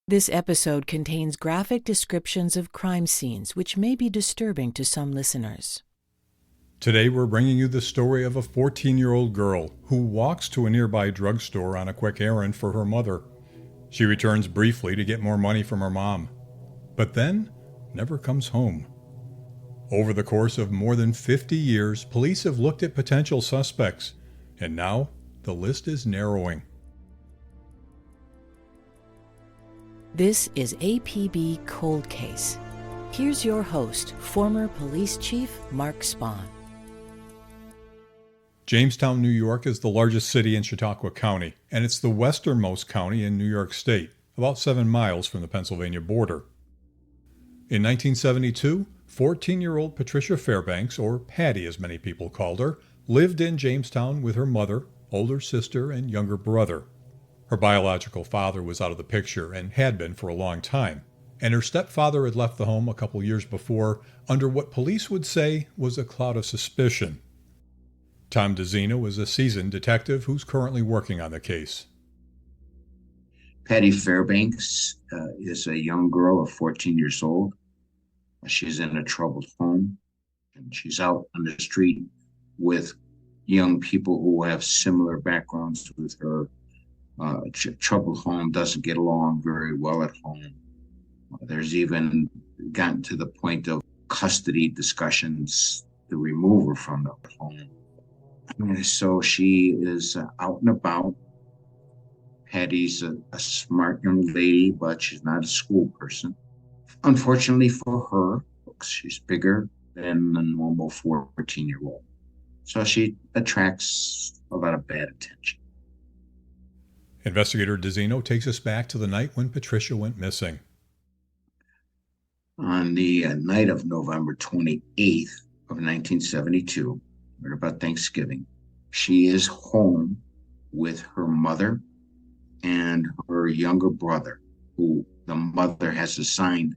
This episode contains graphic descriptions of crime scenes which may be disturbing to some listeners. Today we're bringing you the story of a 14-year-old girl who walks to a nearby drugstore on a quick errand for her mother. She returns briefly to get more money from her mom, but then never comes home. Over the course of more than 50 years, police have looked at potential suspects, and now the list is narrowing. This is APB Cold Case. Here's your host, former police chief Mark Spahn. Jamestown, New York is the largest city in Chautauqua County, and it's the westernmost county in New York State, about 7 miles from the Pennsylvania border. In 1972, 14-year-old Patricia Fairbanks, or Patty as many people called her, lived in Jamestown with her mother, older sister, and younger brother. Her biological father was out of the picture and had been for a long time, and her stepfather had left the home a couple years before under what police would say was a cloud of suspicion. Tom DeZino is a seasoned detective who's currently working on the case. Patty Fairbanks is a young girl of 14 years old. She's in a troubled home, and she's out on the street with young people who have similar backgrounds with her. Troubled home, doesn't get along very well at home. There's even gotten to the point of custody discussions to remove her from the home. And so she is out and about. Patty's a smart young lady, but she's not a school person. Unfortunately for her, she's bigger than the normal 14-year-old. So she attracts a lot of bad attention. Investigator DeZino takes us back to the night when Patricia went missing. On the night of November 28th of 1972, right about Thanksgiving, she is home with her mother and her younger brother, who the mother has assigned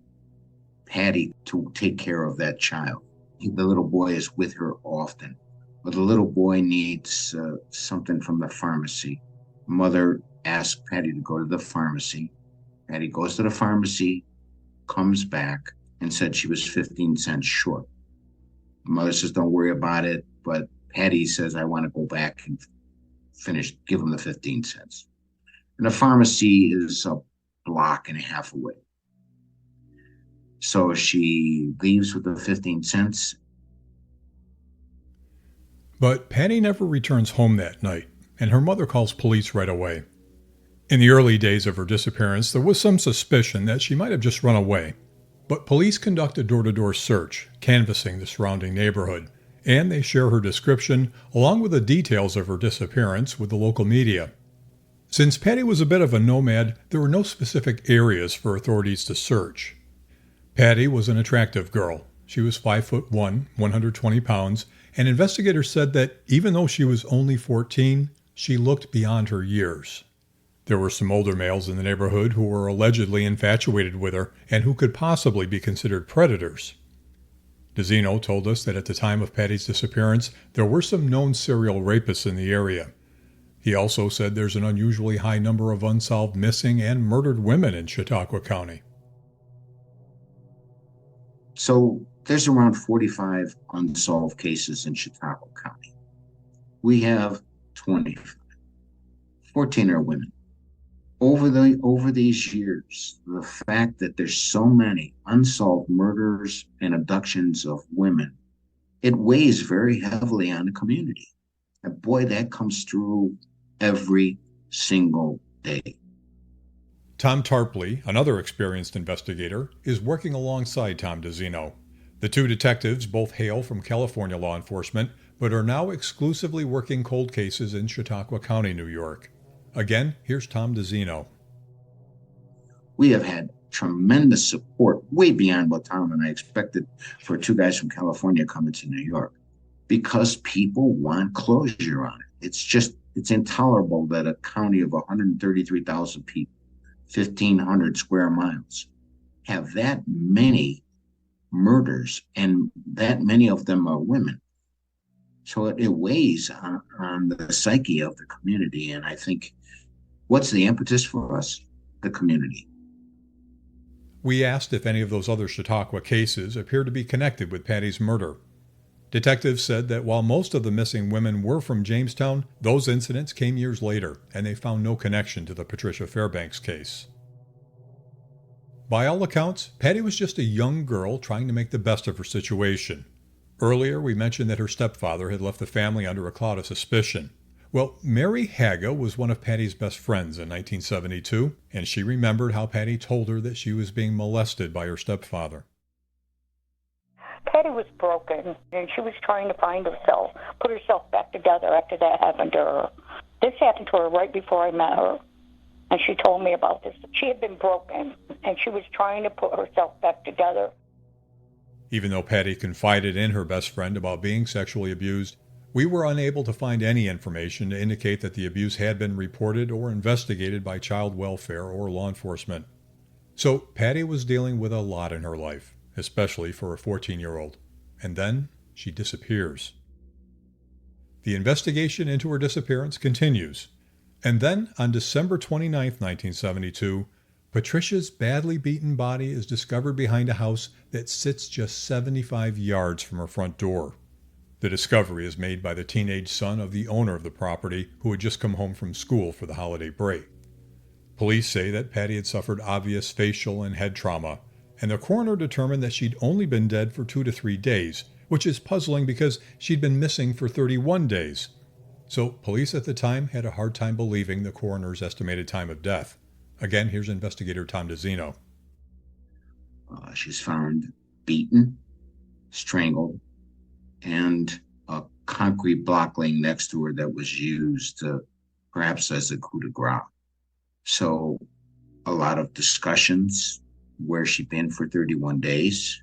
Patty to take care of that child. The little boy is with her often, but the little boy needs something from the pharmacy. Mother asked Patty to go to the pharmacy. Patty goes to the pharmacy, comes back, and said she was 15 cents short. The mother says, don't worry about it, but Patty says, I want to go back and give him the 15 cents. And the pharmacy is a block and a half away. So she leaves with the 15 cents. But Patty never returns home that night, and her mother calls police right away. In the early days of her disappearance, there was some suspicion that she might have just run away. But police conduct a door-to-door search, canvassing the surrounding neighborhood, and they share her description along with the details of her disappearance with the local media. Since Patty was a bit of a nomad, there were no specific areas for authorities to search. Patty was an attractive girl. She was 5'1", 120 pounds, and investigators said that even though she was only 14, she looked beyond her years. There were some older males in the neighborhood who were allegedly infatuated with her and who could possibly be considered predators. DeZino told us that at the time of Patty's disappearance, there were some known serial rapists in the area. He also said there's an unusually high number of unsolved missing and murdered women in Chautauqua County. So there's around 45 unsolved cases in Chautauqua County. We have 25. 14 are women. Over these years, the fact that there's so many unsolved murders and abductions of women, it weighs very heavily on the community. And boy, that comes through every single day. Tom Tarpley, another experienced investigator, is working alongside Tom DeZino. The two detectives both hail from California law enforcement, but are now exclusively working cold cases in Chautauqua County, New York. Again, here's Tom DeZino. We have had tremendous support, way beyond what Tom and I expected for two guys from California coming to New York, because people want closure on it. It's intolerable that a county of 133,000 people, 1,500 square miles, have that many murders, and that many of them are women. So it weighs on the psyche of the community. And I think, what's the impetus for us? The community. We asked if any of those other Chautauqua cases appeared to be connected with Patty's murder. Detectives said that while most of the missing women were from Jamestown, those incidents came years later, and they found no connection to the Patricia Fairbanks case. By all accounts, Patty was just a young girl trying to make the best of her situation. Earlier, we mentioned that her stepfather had left the family under a cloud of suspicion. Well, Mary Haga was one of Patty's best friends in 1972, and she remembered how Patty told her that she was being molested by her stepfather. Patty was broken, and she was trying to find herself, put herself back together after that happened to her. This happened to her right before I met her, and she told me about this. She had been broken, and she was trying to put herself back together. Even though Patty confided in her best friend about being sexually abused, we were unable to find any information to indicate that the abuse had been reported or investigated by child welfare or law enforcement. So Patty was dealing with a lot in her life, especially for a 14-year-old. And then she disappears. The investigation into her disappearance continues. And then, on December 29, 1972, Patricia's badly beaten body is discovered behind a house that sits just 75 yards from her front door. The discovery is made by the teenage son of the owner of the property, who had just come home from school for the holiday break. Police say that Patty had suffered obvious facial and head trauma, and the coroner determined that she'd only been dead for 2 to 3 days, which is puzzling because she'd been missing for 31 days. So police at the time had a hard time believing the coroner's estimated time of death. Again, here's investigator Tom DeZino. She's found beaten, strangled, and a concrete block laying next to her that was used perhaps as a coup de grace. So a lot of discussions, where she'd been for 31 days.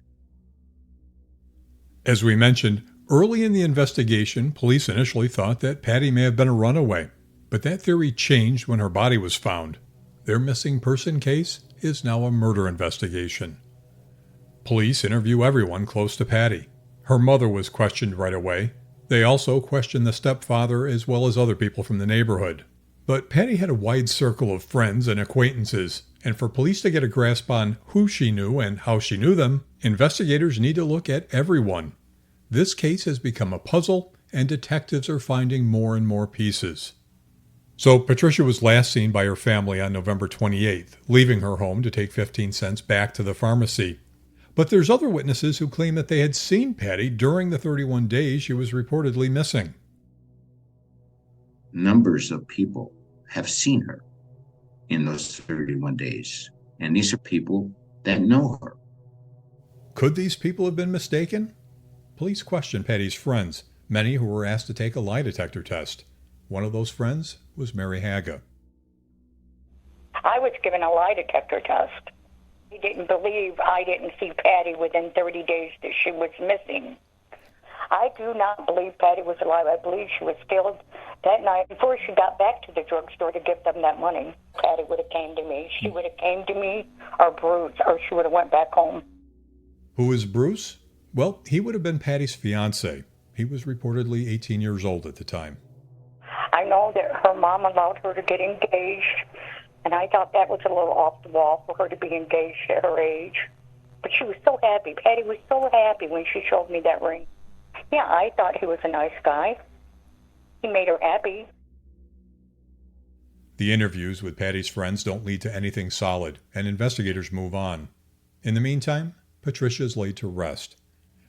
As we mentioned, early in the investigation, police initially thought that Patty may have been a runaway, but that theory changed when her body was found. Their missing person case is now a murder investigation. Police interview everyone close to Patty. Her mother was questioned right away. They also questioned the stepfather as well as other people from the neighborhood. But Patty had a wide circle of friends and acquaintances, and for police to get a grasp on who she knew and how she knew them, investigators need to look at everyone. This case has become a puzzle, and detectives are finding more and more pieces. So Patricia was last seen by her family on November 28th, leaving her home to take 15 cents back to the pharmacy. But there's other witnesses who claim that they had seen Patty during the 31 days she was reportedly missing. Numbers of people have seen her in those 31 days, and these are people that know her. Could these people have been mistaken? Police questioned Patty's friends, many who were asked to take a lie detector test. One of those friends was Mary Haga. I was given a lie detector test. He didn't believe I didn't see Patty within 30 days that she was missing. I do not believe Patty was alive. I believe she was killed that night before she got back to the drugstore to give them that money. Patty would have came to me. She would have came to me, or Bruce, or she would have went back home. Who is Bruce? Well, he would have been Patty's fiancé. He was reportedly 18 years old at the time. I know that her mom allowed her to get engaged, and I thought that was a little off the wall for her to be engaged at her age. But she was so happy. Patty was so happy when she showed me that ring. Yeah, I thought he was a nice guy. He made her happy. The interviews with Patty's friends don't lead to anything solid, and investigators move on. In the meantime, Patricia is laid to rest.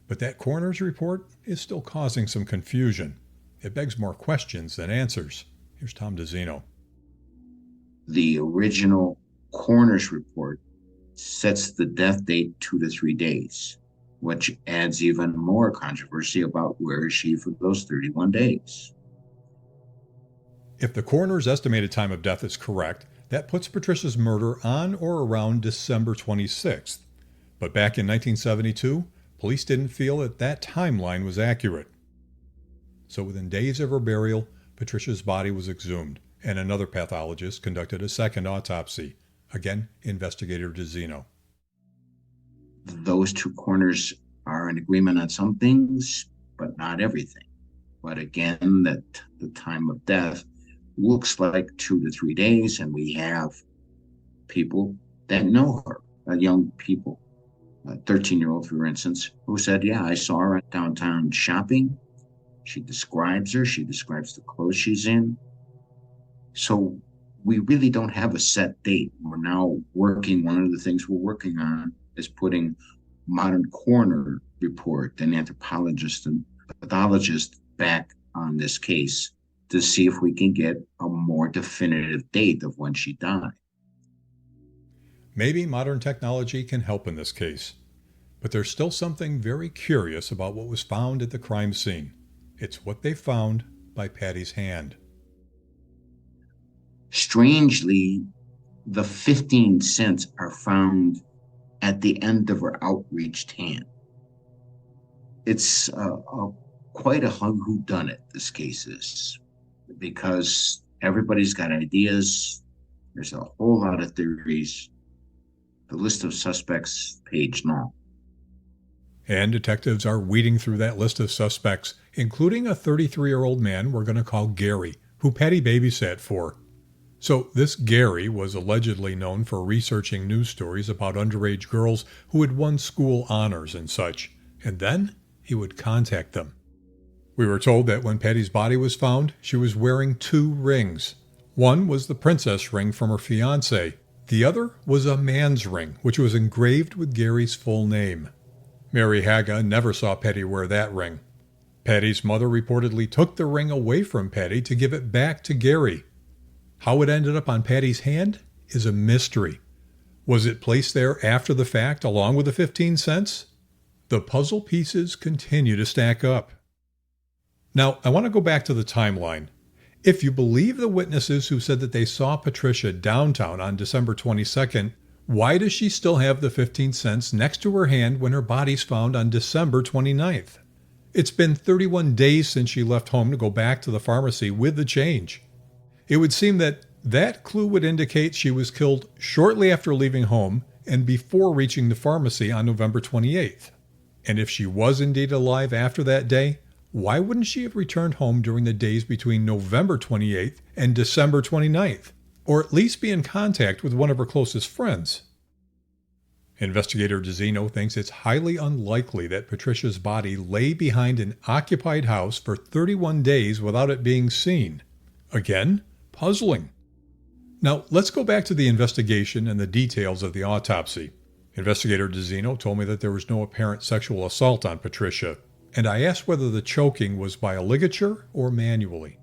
But that coroner's report is still causing some confusion. It begs more questions than answers. Here's Tom DeZino. The original coroner's report sets the death date 2 to 3 days, which adds even more controversy about where is she for those 31 days. If the coroner's estimated time of death is correct, that puts Patricia's murder on or around December 26th. But back in 1972, police didn't feel that that timeline was accurate. So within days of her burial, Patricia's body was exhumed, and another pathologist conducted a second autopsy. Again, investigator DeZino. Those two coroners are in agreement on some things, but not everything. But again, that the time of death looks like 2 to 3 days, and we have people that know her. young people. A 13-year-old, for instance, who said, yeah, I saw her downtown shopping. She describes her. She describes the clothes she's in. So we really don't have a set date. We're now working, one of the things we're working on is putting modern coroner report and anthropologist and pathologist back on this case to see if we can get a more definitive date of when she died. Maybe modern technology can help in this case, but there's still something very curious about what was found at the crime scene. It's what they found by Patty's hand. Strangely, the 15 cents are found at the end of her outreached hand. It's quite a whodunit, this case is, because everybody's got ideas. There's a whole lot of theories. The list of suspects, page long. And detectives are weeding through that list of suspects, including a 33-year-old man we're going to call Gary, who Patty babysat for. So this Gary was allegedly known for researching news stories about underage girls who had won school honors and such, and then he would contact them. We were told that when Patty's body was found, she was wearing 2 rings. One was the princess ring from her fiancé. The other was a man's ring, which was engraved with Gary's full name. Mary Haga never saw Patty wear that ring. Patty's mother reportedly took the ring away from Patty to give it back to Gary. How it ended up on Patty's hand is a mystery. Was it placed there after the fact along with the 15 cents? The puzzle pieces continue to stack up. Now, I want to go back to the timeline. If you believe the witnesses who said that they saw Patricia downtown on December 22nd, why does she still have the 15 cents next to her hand when her body's found on December 29th? It's been 31 days since she left home to go back to the pharmacy with the change. It would seem that that clue would indicate she was killed shortly after leaving home and before reaching the pharmacy on November 28th. And if she was indeed alive after that day, why wouldn't she have returned home during the days between November 28th and December 29th? Or at least be in contact with one of her closest friends? Investigator DeZino thinks it's highly unlikely that Patricia's body lay behind an occupied house for 31 days without it being seen. Again, puzzling. Now, let's go back to the investigation and the details of the autopsy. Investigator DeZino told me that there was no apparent sexual assault on Patricia, and I asked whether the choking was by a ligature or manually.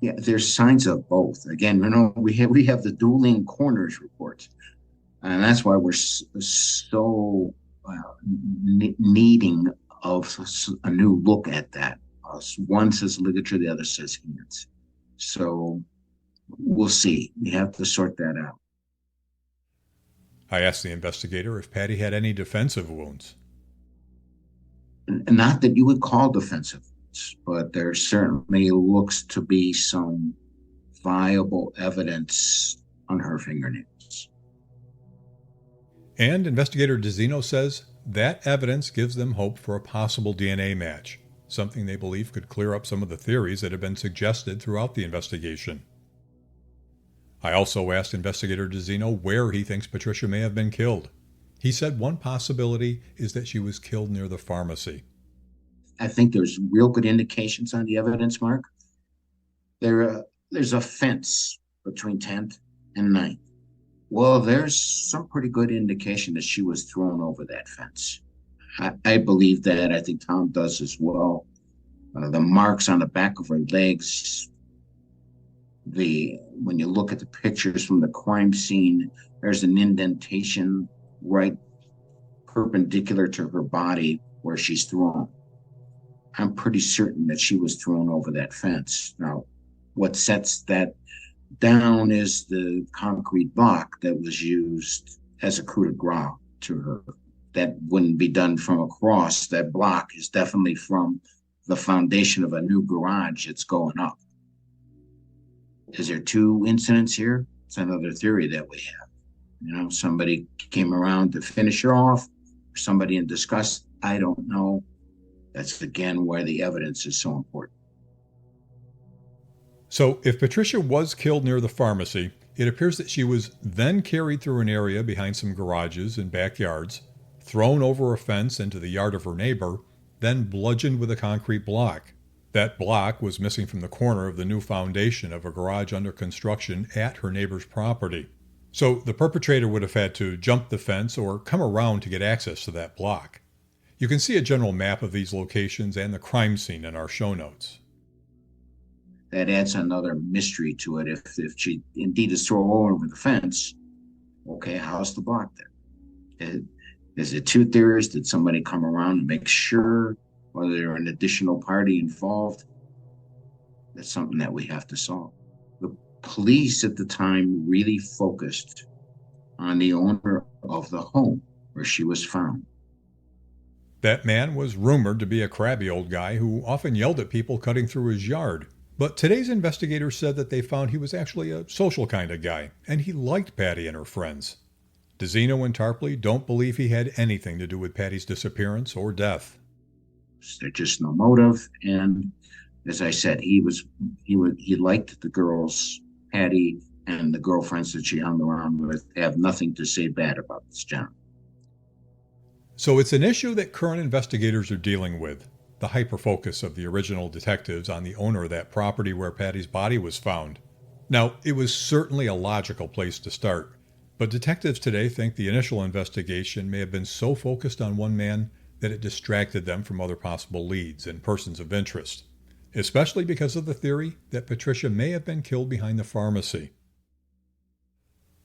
Yeah, there's signs of both. Again, we have the dueling coroner's reports, and that's why we're so needing of a new look at that. One says ligature, the other says hands. So we'll see. We have to sort that out. I asked the investigator if Patty had any defensive wounds. Not that you would call defensive, but there certainly looks to be some viable evidence on her fingernails. And Investigator DeZino says that evidence gives them hope for a possible DNA match, something they believe could clear up some of the theories that have been suggested throughout the investigation. I also asked Investigator DeZino where he thinks Patricia may have been killed. He said one possibility is that she was killed near the pharmacy. I think there's real good indications on the evidence, Mark. There's a fence between 10th and 9th. Well, there's some pretty good indication that she was thrown over that fence. I believe that. I think Tom does as well. The marks on the back of her legs, when you look at the pictures from the crime scene, there's an indentation right perpendicular to her body where she's thrown. I'm pretty certain that she was thrown over that fence. Now, what sets that down is the concrete block that was used as a coup de grace to her. That wouldn't be done from across. That block is definitely from the foundation of a new garage it's going up. Is there 2 incidents here? It's another theory that we have. Somebody came around to finish her off, or somebody in disgust. I don't know. That's, again, where the evidence is so important. So, if Patricia was killed near the pharmacy, It appears that she was then carried through an area behind some garages and backyards, thrown over a fence into the yard of her neighbor, then bludgeoned with a concrete block. That block was missing from the corner of the new foundation of a garage under construction at her neighbor's property. So the perpetrator would have had to jump the fence or come around to get access to that block. You can see a general map of these locations and the crime scene in our show notes. That adds another mystery to it. If she indeed is thrown over the fence, okay, how's the block there? Is it two theories? Did somebody come around and make sure? Was there an additional party involved? That's something that we have to solve. The police at the time really focused on the owner of the home where she was found. That man was rumored to be a crabby old guy who often yelled at people cutting through his yard. But today's investigators said that they found he was actually a social kind of guy, and he liked Patty and her friends. DeZeno and Tarpley don't believe he had anything to do with Patty's disappearance or death. There's just no motive, and as I said, he liked the girls, Patty and the girlfriends that she hung around with. Have nothing to say bad about this gentleman. So it's an issue that current investigators are dealing with, the hyper-focus of the original detectives on the owner of that property where Patty's body was found. Now, it was certainly a logical place to start, but detectives today think the initial investigation may have been so focused on one man that it distracted them from other possible leads and persons of interest, especially because of the theory that Patricia may have been killed behind the pharmacy.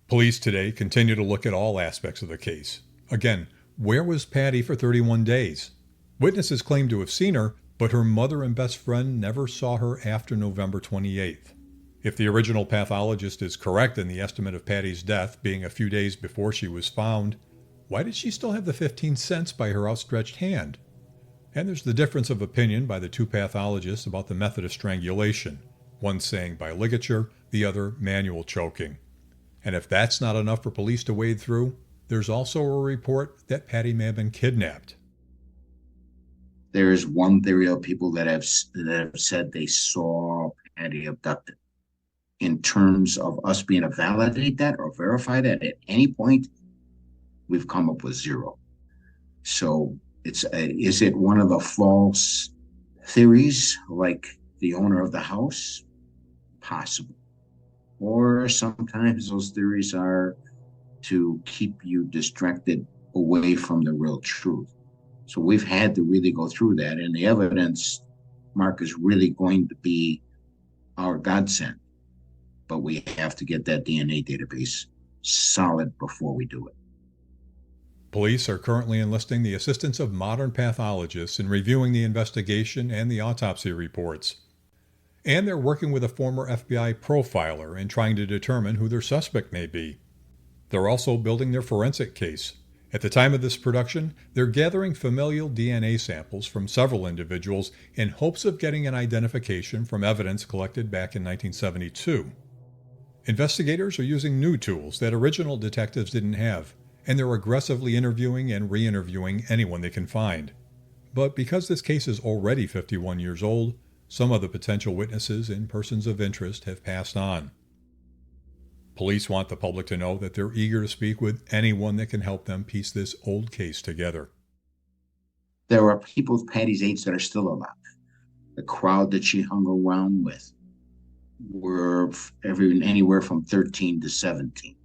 Police today continue to look at all aspects of the case. Again, where was Patty for 31 days? Witnesses claim to have seen her, but her mother and best friend never saw her after November 28th. If the original pathologist is correct in the estimate of Patty's death being a few days before she was found, why did she still have the 15 cents by her outstretched hand? And there's the difference of opinion by the two pathologists about the method of strangulation, one saying by ligature, the other manual choking. And if that's not enough for police to wade through, there's also a report that Patty may have been kidnapped. There is one theory of people that have said they saw Patty abducted. In terms of us being able to validate that or verify that at any point, we've come up with zero. So is it one of the false theories, like the owner of the house? Possible. Or sometimes those theories are to keep you distracted away from the real truth. So we've had to really go through that, and the evidence, Mark, is really going to be our godsend. But we have to get that DNA database solid before we do it. Police are currently enlisting the assistance of modern pathologists in reviewing the investigation and the autopsy reports. And they're working with a former FBI profiler in trying to determine who their suspect may be. They're also building their forensic case. At the time of this production, they're gathering familial DNA samples from several individuals in hopes of getting an identification from evidence collected back in 1972. Investigators are using new tools that original detectives didn't have, and they're aggressively interviewing and re-interviewing anyone they can find. But because this case is already 51 years old, some of the potential witnesses and persons of interest have passed on. Police want the public to know that they're eager to speak with anyone that can help them piece this old case together. There are people of Patty's age that are still alive. The crowd that she hung around with were anywhere from 13 to 17.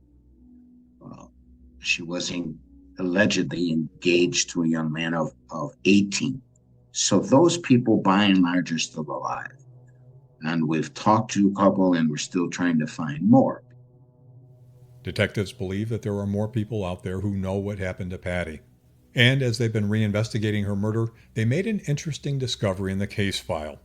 She was allegedly engaged to a young man of 18. So those people, by and large, are still alive. And we've talked to a couple, and we're still trying to find more. Detectives believe that there are more people out there who know what happened to Patty. And as they've been reinvestigating her murder, they made an interesting discovery in the case file.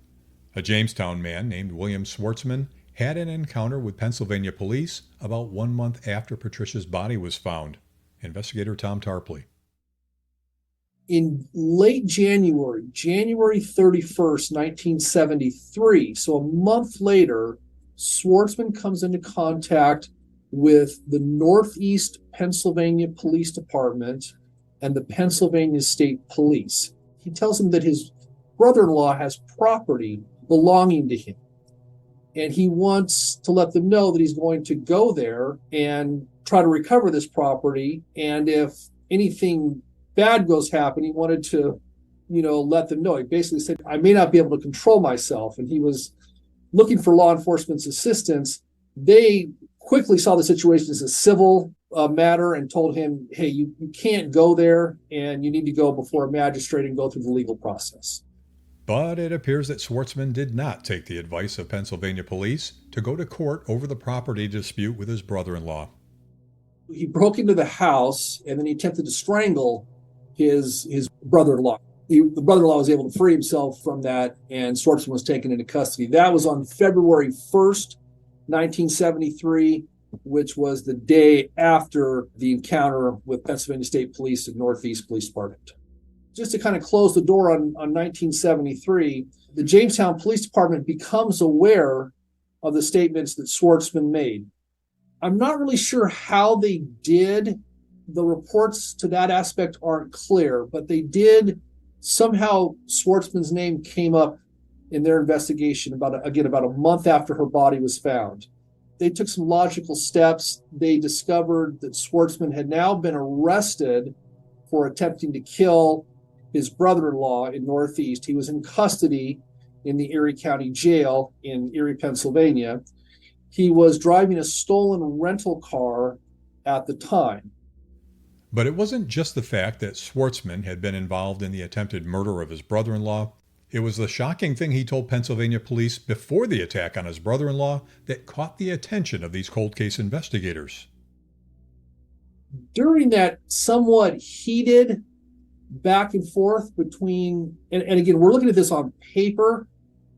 A Jamestown man named William Schwartzman had an encounter with Pennsylvania police about 1 month after Patricia's body was found. Investigator Tom Tarpley. In late January 31st, 1973, so a month later, Schwartzman comes into contact with the Northeast Pennsylvania Police Department and the Pennsylvania State Police. He tells them that his brother-in-law has property belonging to him. and he wants to let them know that he's going to go there and try to recover this property. And if anything bad happen, he wanted to, let them know. He basically said, I may not be able to control myself. And he was looking for law enforcement's assistance. They quickly saw the situation as a civil matter and told him, hey, you can't go there, and you need to go before a magistrate and go through the legal process. But it appears that Schwartzman did not take the advice of Pennsylvania police to go to court over the property dispute with his brother-in-law. He broke into the house, and then he attempted to strangle his brother-in-law. The brother-in-law was able to free himself from that, and Schwartzman was taken into custody. That was on February 1st, 1973, which was the day after the encounter with Pennsylvania State Police and Northeast Police Department. Just to kind of close the door on 1973, the Jamestown Police Department becomes aware of the statements that Schwartzman made. I'm not really sure how they did. The reports to that aspect aren't clear, but they did. Somehow Schwartzman's name came up in their investigation about a month after her body was found. They took some logical steps. They discovered that Schwartzman had now been arrested for attempting to kill his brother-in-law in Northeast. He was in custody in the Erie County Jail in Erie, Pennsylvania. He was driving a stolen rental car at the time. But it wasn't just the fact that Schwartzman had been involved in the attempted murder of his brother-in-law. It was the shocking thing he told Pennsylvania police before the attack on his brother-in-law that caught the attention of these cold case investigators. During that somewhat heated back and forth between, and again, we're looking at this on paper,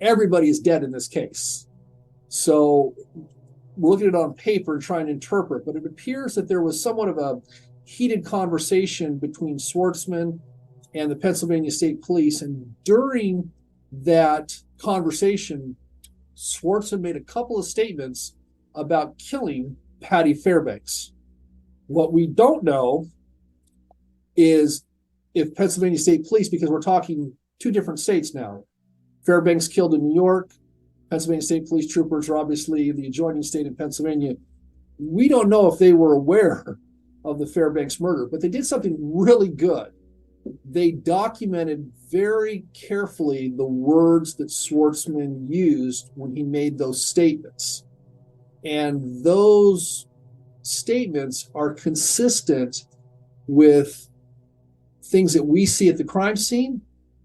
everybody is dead in this case. So we're looking at it on paper and trying to interpret, but it appears that there was somewhat of a heated conversation between Schwartzman and the Pennsylvania State Police. And during that conversation, Schwartzman made a couple of statements about killing Patty Fairbanks. What we don't know is if Pennsylvania State Police, because we're talking two different states now, Fairbanks killed in New York, Pennsylvania State Police troopers are obviously the adjoining state in Pennsylvania. We don't know if they were aware of the Fairbanks murder, but they did something really good. They documented very carefully the words that Schwartzman used when he made those statements. And those statements are consistent with things that we see at the crime scene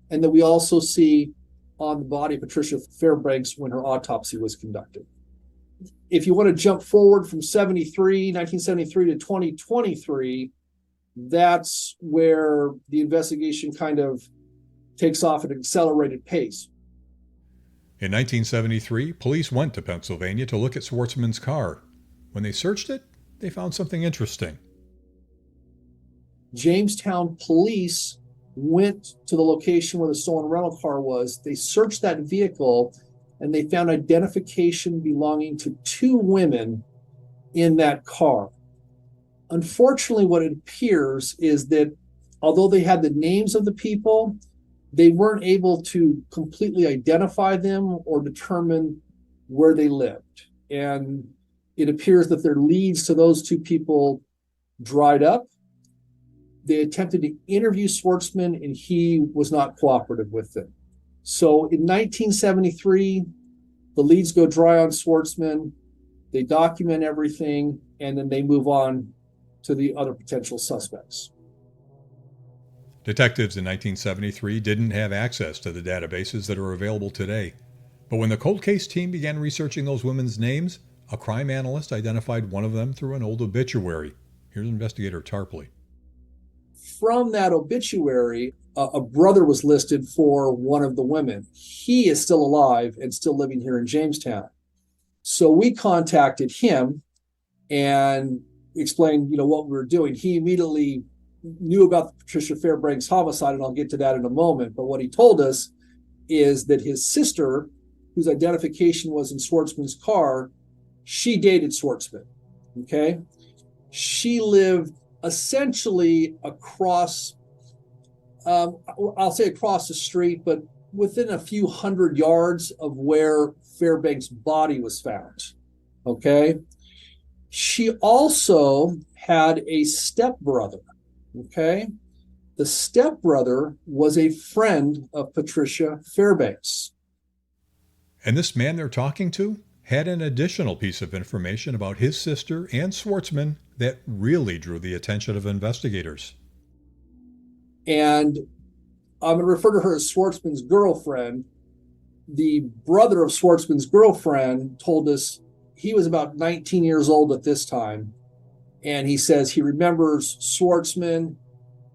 and that we also see on the body of Patricia Fairbanks when her autopsy was conducted. If you want to jump forward from 1973 to 2023, that's where the investigation kind of takes off at an accelerated pace. In 1973, police went to Pennsylvania to look at Schwartzman's car. When they searched it, they found something interesting. Jamestown police went to the location where the stolen rental car was. They searched that vehicle and they found identification belonging to two women in that car. Unfortunately, what it appears is that although they had the names of the people, they weren't able to completely identify them or determine where they lived. And it appears that their leads to those two people dried up. They attempted to interview Schwartzman and he was not cooperative with them. So in 1973, the leads go dry on Schwartzman. They document everything and then they move on to the other potential suspects. Detectives in 1973 didn't have access to the databases that are available today. But when the cold case team began researching those women's names, a crime analyst identified one of them through an old obituary. Here's Investigator Tarpley. From that obituary, a brother was listed for one of the women. He is still alive and still living here in Jamestown. So we contacted him and explained, what we were doing. He immediately knew about the Patricia Fairbanks homicide, and I'll get to that in a moment. But what he told us is that his sister, whose identification was in Schwartzman's car, she dated Schwartzman. Okay. She lived essentially across, I'll say across the street, but within a few hundred yards of where Fairbanks' body was found. Okay. She also had a stepbrother. Okay. The stepbrother was a friend of Patricia Fairbanks. And this man they're talking to had an additional piece of information about his sister and Schwartzman that really drew the attention of investigators. And I'm going to refer to her as Schwartzman's girlfriend. The brother of Schwartzman's girlfriend told us he was about 19 years old at this time. And he says he remembers Schwartzman,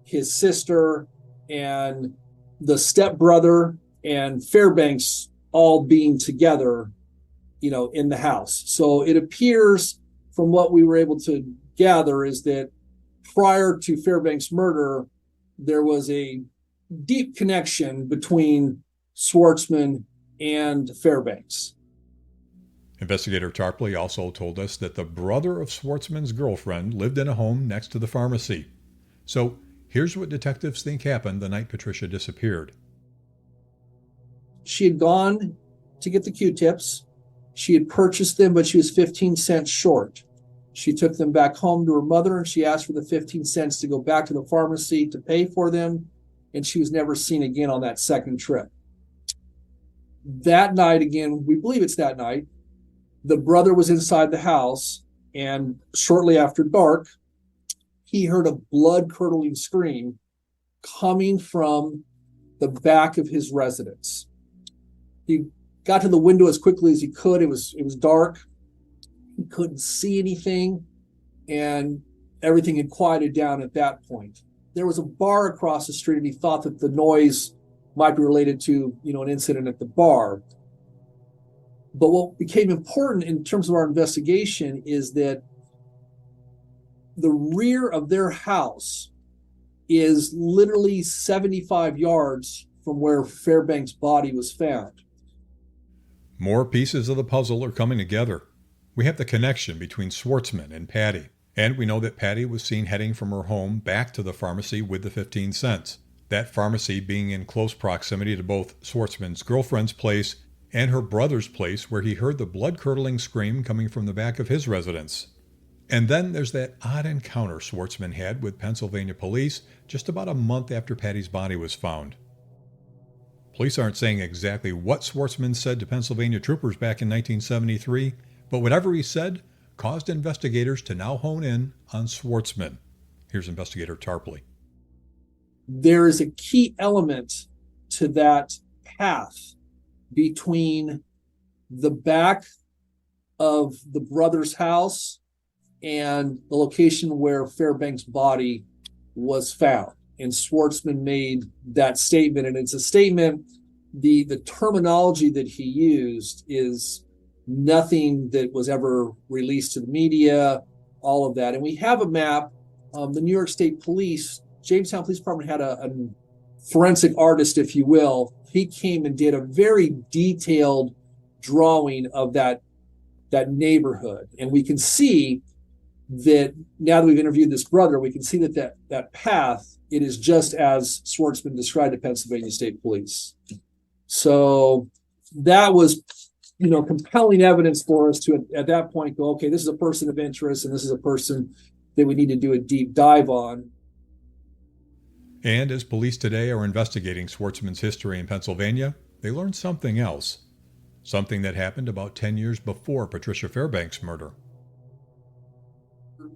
his sister, and the stepbrother and Fairbanks all being together, in the house. So it appears from what we were able to gather is that prior to Fairbanks' murder, there was a deep connection between Schwartzman and Fairbanks. Investigator Tarpley also told us that the brother of Schwartzman's girlfriend lived in a home next to the pharmacy. So here's what detectives think happened the night Patricia disappeared. She had gone to get the Q-tips. She had purchased them, but she was 15 cents short. She took them back home to her mother, and she asked for the 15 cents to go back to the pharmacy to pay for them, and she was never seen again on that second trip. That night, again, we believe it's that night, the brother was inside the house, and shortly after dark, he heard a blood-curdling scream coming from the back of his residence. He got to the window as quickly as he could. It was dark. He couldn't see anything, and everything had quieted down at that point. There was a bar across the street, and he thought that the noise might be related to, an incident at the bar. But what became important in terms of our investigation is that the rear of their house is literally 75 yards from where Fairbanks' body was found. More pieces of the puzzle are coming together. We have the connection between Schwartzman and Patty, and we know that Patty was seen heading from her home back to the pharmacy with the 15 cents. That pharmacy being in close proximity to both Schwartzman's girlfriend's place and her brother's place, where he heard the blood-curdling scream coming from the back of his residence. And then there's that odd encounter Schwartzman had with Pennsylvania police just about a month after Patty's body was found. Police aren't saying exactly what Schwartzman said to Pennsylvania troopers back in 1973, but whatever he said caused investigators to now hone in on Schwartzman. Here's Investigator Tarpley. There is a key element to that path between the back of the brother's house and the location where Fairbanks' body was found. And Schwartzman made that statement, and it's a statement, the terminology that he used is nothing that was ever released to the media, all of that. And we have a map. The New York State Police, Jamestown Police Department had a forensic artist, if you will. He came and did a very detailed drawing of that neighborhood. And we can see that now that we've interviewed this brother, we can see that path, it is just as Schwartzman described to Pennsylvania State Police. So that was, compelling evidence for us to, at that point, go, okay, this is a person of interest, and this is a person that we need to do a deep dive on. And as police today are investigating Schwartzman's history in Pennsylvania, they learned something else. Something that happened about 10 years before Patricia Fairbanks' murder.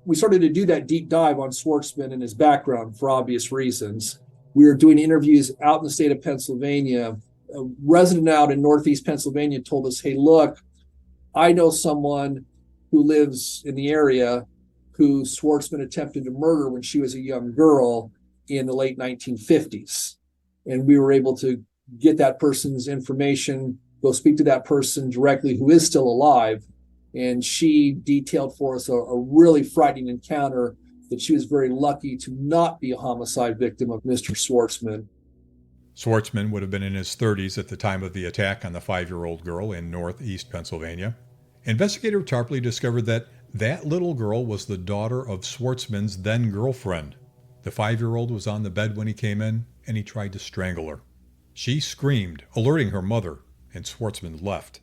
We started to do that deep dive on Schwartzman and his background for obvious reasons. We were doing interviews out in the state of Pennsylvania. A resident out in Northeast Pennsylvania told us, hey, look, I know someone who lives in the area who Schwartzman attempted to murder when she was a young girl in the late 1950s. And we were able to get that person's information, go speak to that person directly who is still alive. And she detailed for us a really frightening encounter that she was very lucky to not be a homicide victim of Mr. Schwartzman. Schwartzman would have been in his 30s at the time of the attack on the 5-year-old girl in northeast Pennsylvania. Investigator Tarpley discovered that little girl was the daughter of Schwartzman's then-girlfriend. The 5-year-old was on the bed when he came in, and he tried to strangle her. She screamed, alerting her mother, and Schwartzman left.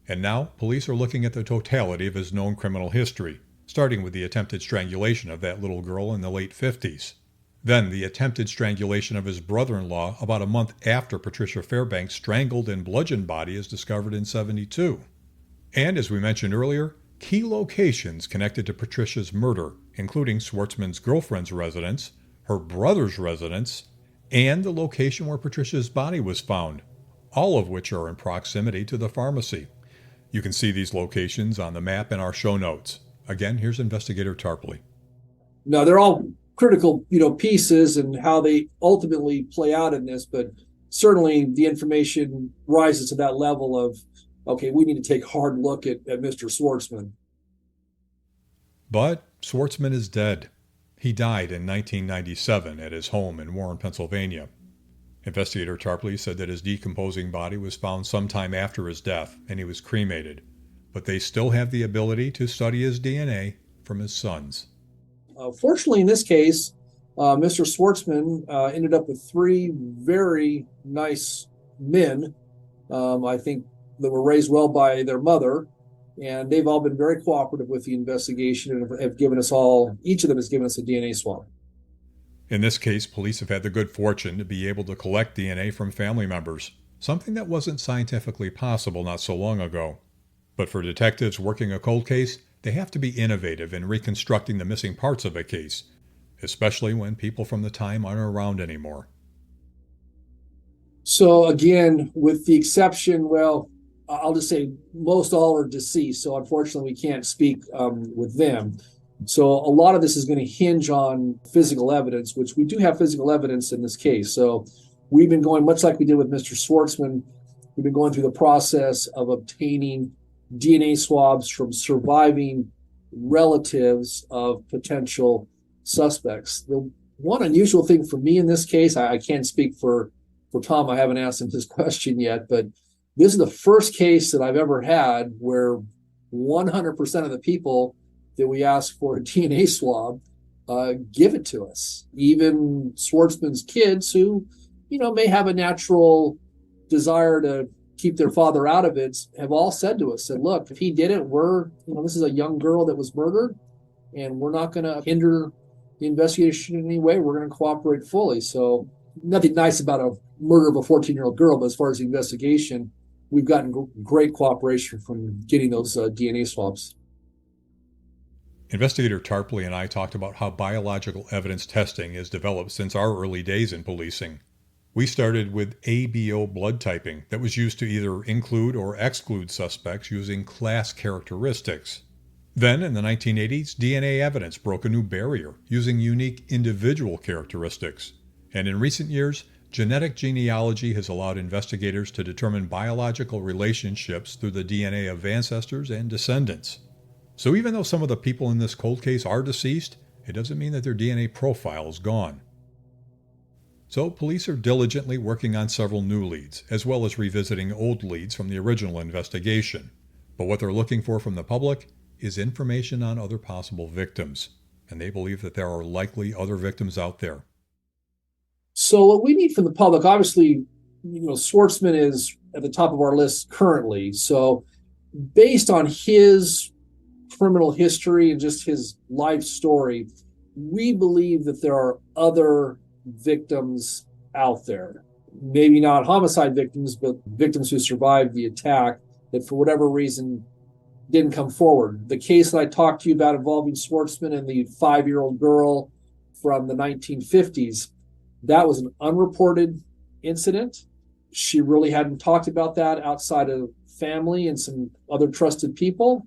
And now, police are looking at the totality of his known criminal history, starting with the attempted strangulation of that little girl in the late 50s. Then the attempted strangulation of his brother-in-law about a month after Patricia Fairbanks' strangled and bludgeoned body is discovered in 72. And as we mentioned earlier, key locations connected to Patricia's murder, including Schwartzman's girlfriend's residence, her brother's residence, and the location where Patricia's body was found, all of which are in proximity to the pharmacy. You can see these locations on the map in our show notes. Again, here's Investigator Tarpley. Now, they're all critical, pieces and how they ultimately play out in this, but certainly the information rises to that level of, okay, we need to take a hard look at Mr. Schwartzman. But Schwartzman is dead. He died in 1997 at his home in Warren, Pennsylvania. Investigator Tarpley said that his decomposing body was found sometime after his death and he was cremated, but they still have the ability to study his DNA from his sons. Fortunately, in this case, Mr. Schwartzman ended up with three very nice men, I think, that were raised well by their mother, and they've all been very cooperative with the investigation and have given us all, each of them has given us a DNA swab. In this case, police have had the good fortune to be able to collect DNA from family members, something that wasn't scientifically possible not so long ago. But for detectives working a cold case, they have to be innovative in reconstructing the missing parts of a case, especially when people from the time aren't around anymore. So again, with the exception, well, I'll just say most all are deceased, so unfortunately we can't speak with them. So a lot of this is going to hinge on physical evidence, which we do have physical evidence in this case. So we've been going, much like we did with Mr. Schwartzman, we've been going through the process of obtaining DNA swabs from surviving relatives of potential suspects. The one unusual thing for me in this case, I can't speak for Tom, I haven't asked him this question yet, but this is the first case that I've ever had where 100% of the people that we ask for a DNA swab give it to us. Even Schwartzman's kids who, may have a natural desire to keep their father out of it, have all said to us, look, if he did it, this is a young girl that was murdered, and we're not going to hinder the investigation in any way. We're going to cooperate fully. So nothing nice about a murder of a 14-year-old girl, but as far as the investigation, we've gotten great cooperation from getting those DNA swabs. Investigator Tarpley and I talked about how biological evidence testing is developed since our early days in policing. We started with ABO blood typing that was used to either include or exclude suspects using class characteristics. Then, in the 1980s, DNA evidence broke a new barrier using unique individual characteristics. And in recent years, genetic genealogy has allowed investigators to determine biological relationships through the DNA of ancestors and descendants. So even though some of the people in this cold case are deceased, it doesn't mean that their DNA profile is gone. So police are diligently working on several new leads, as well as revisiting old leads from the original investigation. But what they're looking for from the public is information on other possible victims, and they believe that there are likely other victims out there. So what we need from the public, obviously, Schwartzman is at the top of our list currently. So based on his criminal history and just his life story, we believe that there are other victims out there. Maybe not homicide victims, but victims who survived the attack that for whatever reason didn't come forward. The case that I talked to you about involving Schwartzman and the 5-year-old girl from the 1950s, that was an unreported incident. She really hadn't talked about that outside of family and some other trusted people.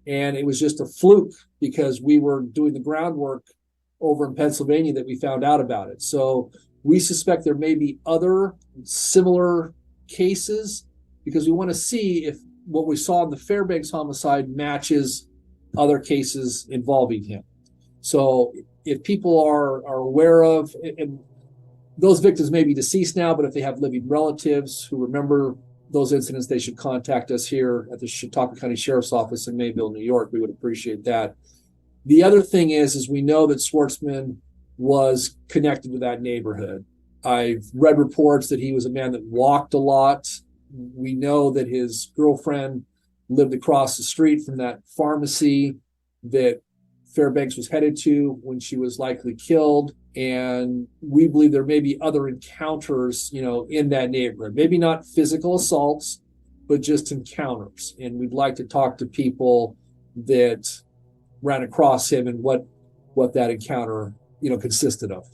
And it was just a fluke because we were doing the groundwork over in Pennsylvania that we found out about it. So we suspect there may be other similar cases because we want to see if what we saw in the Fairbanks homicide matches other cases involving him. So if people are aware of, and those victims may be deceased now, but if they have living relatives who remember those incidents, they should contact us here at the Chautauqua County Sheriff's Office in Mayville, New York. We would appreciate that. The other thing is we know that Schwartzman was connected to that neighborhood. I've read reports that he was a man that walked a lot. We know that his girlfriend lived across the street from that pharmacy that Fairbanks was headed to when she was likely killed. And we believe there may be other encounters, in that neighborhood. Maybe not physical assaults, but just encounters. And we'd like to talk to people that ran across him and what that encounter, consisted of.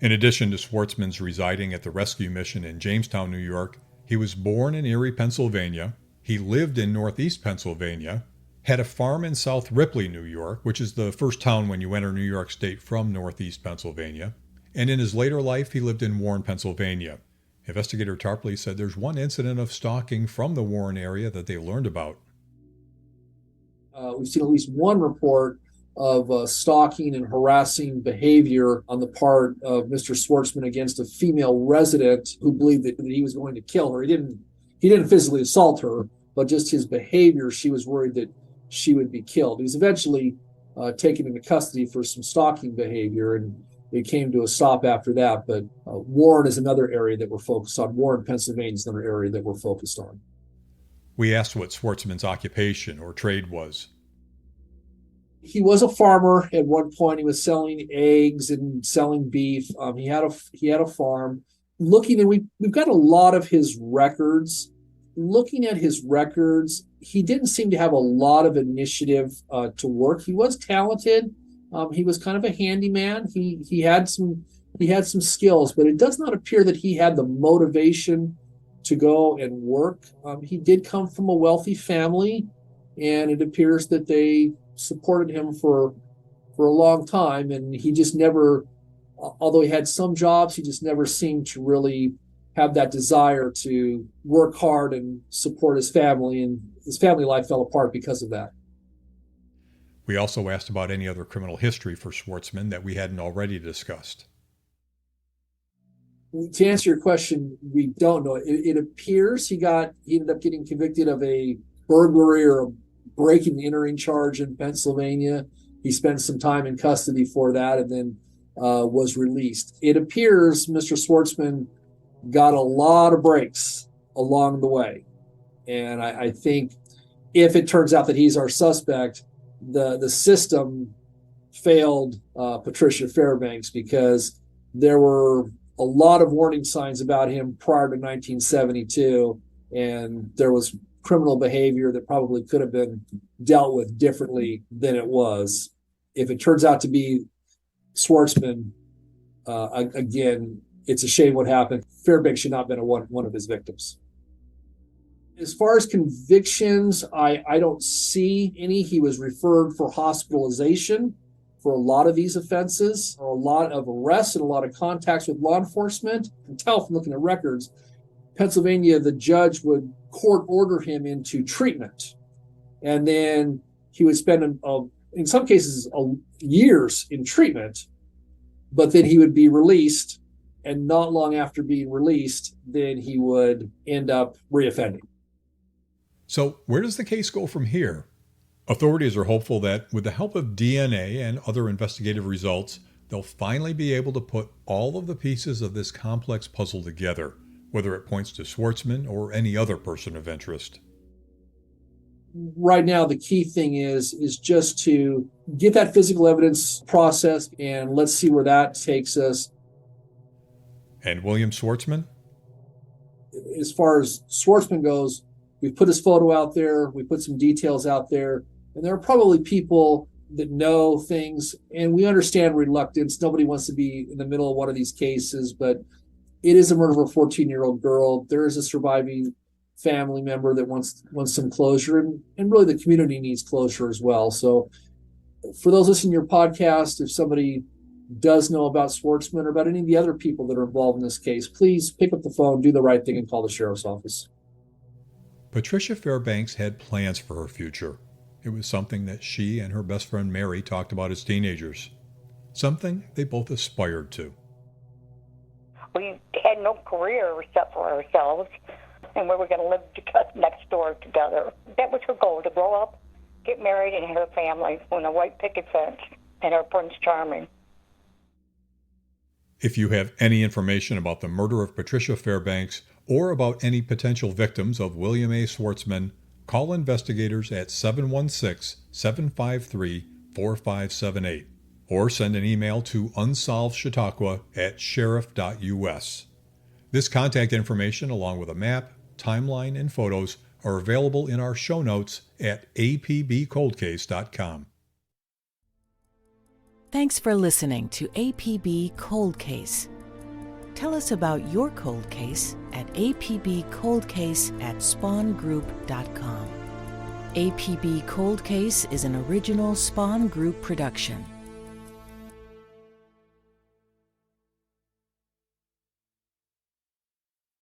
In addition to Schwartzman's residing at the rescue mission in Jamestown, New York, he was born in Erie, Pennsylvania. He lived in Northeast Pennsylvania, had a farm in South Ripley, New York, which is the first town when you enter New York State from Northeast Pennsylvania. And in his later life, he lived in Warren, Pennsylvania. Investigator Tarpley said there's one incident of stalking from the Warren area that they learned about. We've seen at least one report of stalking and harassing behavior on the part of Mr. Schwartzman against a female resident who believed that he was going to kill her. He didn't physically assault her, but just his behavior, she was worried that she would be killed. He was eventually taken into custody for some stalking behavior, and it came to a stop after that. But Warren is another area that we're focused on. Warren, Pennsylvania is another area that we're focused on. We asked what Schwartzman's occupation or trade was. He was a farmer at one point. He was selling eggs and selling beef. He had a farm. Looking, and we've got a lot of his records. Looking at his records, he didn't seem to have a lot of initiative to work. He was talented. He was kind of a handyman. He had some skills, but it does not appear that he had the motivation to go and work. He did come from a wealthy family, and it appears that they supported him for a long time, and he just never, although he had some jobs, he just never seemed to really have that desire to work hard and support his family, and his family life fell apart because of that. We also asked about any other criminal history for Schwartzman that we hadn't already discussed. To answer your question, we don't know. It appears he ended up getting convicted of a burglary or a breaking and entering charge in Pennsylvania. He spent some time in custody for that and then was released. It appears Mr. Schwartzman got a lot of breaks along the way. And I think if it turns out that he's our suspect, the system failed Patricia Fairbanks, because there were a lot of warning signs about him prior to 1972, and there was criminal behavior that probably could have been dealt with differently than it was. If it turns out to be Schwartzman, again, it's a shame what happened. Fairbanks should not have been one of his victims. As far as convictions, I don't see any. He was referred for hospitalization for a lot of these offenses, or a lot of arrests and a lot of contacts with law enforcement. You can tell from looking at records, Pennsylvania, the judge would court order him into treatment. And then he would spend, in some cases, years in treatment, but then he would be released. And not long after being released, then he would end up reoffending. So where does the case go from here? Authorities are hopeful that with the help of DNA and other investigative results, they'll finally be able to put all of the pieces of this complex puzzle together, whether it points to Schwartzman or any other person of interest. Right now, the key thing is just to get that physical evidence processed, and let's see where that takes us. And William Schwartzman? As far as Schwartzman goes, we put his photo out there, we put some details out there, and there are probably people that know things, and we understand reluctance. Nobody wants to be in the middle of one of these cases, but it is a murder of a 14-year-old girl. There is a surviving family member that wants some closure, and really the community needs closure as well. So for those listening to your podcast, if somebody does know about Schwartzman or about any of the other people that are involved in this case, please pick up the phone, do the right thing, and call the sheriff's office. Patricia Fairbanks had plans for her future. It was something that she and her best friend Mary talked about as teenagers. Something they both aspired to. We had no career except for ourselves, and we were going to live next door together. That was her goal, to grow up, get married, and have a family with a white picket fence and our Prince Charming. If you have any information about the murder of Patricia Fairbanks or about any potential victims of William A. Schwartzman, call investigators at 716-753-4578 or send an email to unsolvedchautauqua@sheriff.us. This contact information, along with a map, timeline, and photos, are available in our show notes at apbcoldcase.com. Thanks for listening to APB Cold Case. Tell us about your cold case at apbcoldcase@spawngroup.com. APB Cold Case is an original Spawn Group production.